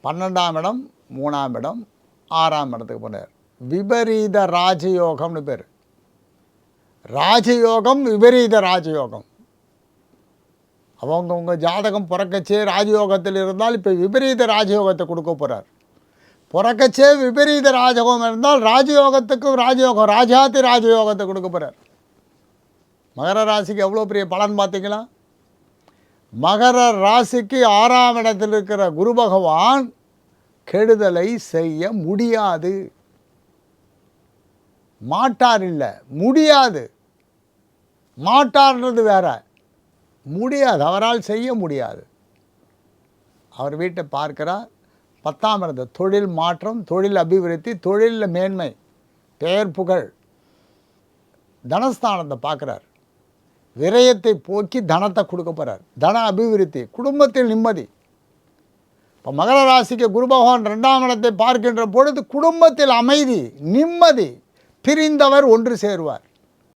12ஆம் இடம் 3ஆம் இடம் 6ஆம் இடத்துக்கு போனார். விபரீத ராஜயோகம்னு பேர். ராஜயோகம் விபரீத ராஜயோகம். அவங்கவுங்க ஜாதகம் பிறக்கச்சே ராஜயோகத்தில் இருந்தால் இப்போ விபரீத ராஜயோகத்தை கொடுக்க போகிறார். பிறக்கச்சே விபரீத ராஜயோகம் இருந்தால் ராஜயோகத்துக்கும் ராஜயோகம் ராஜாதி ராஜயோகத்தை கொடுக்க போகிறார். மகர ராசிக்கு எவ்வளோ பெரிய பலன் பார்த்தீங்களா? மகர ராசிக்கு 6ஆம் இடத்தில் இருக்கிற குரு பகவான் கெடுதலை செய்ய முடியாது. மாட்டார் இல்லை, முடியாது. மாட்டார்ன்றது வேற, முடியாது, அவரால் செய்ய முடியாது. அவர் வீட்டை பார்க்கிறார். 10ஆம் இடத்து தொழில் மாற்றம், தொழில் அபிவிருத்தி, தொழிலில் மேன்மை, பெயர் புகழ். தனஸ்தானத்தை பார்க்குறார். விரயத்தை போக்கி தனத்தை கொடுக்க போகிறார். தன அபிவிருத்தி, குடும்பத்தில் நிம்மதி. இப்போ மகர ராசிக்கு குரு பகவான் 2ஆம் இடத்தை பார்க்கின்ற பொழுது குடும்பத்தில் அமைதி, நிம்மதி, பிரிந்தவர் ஒன்று சேருவார்.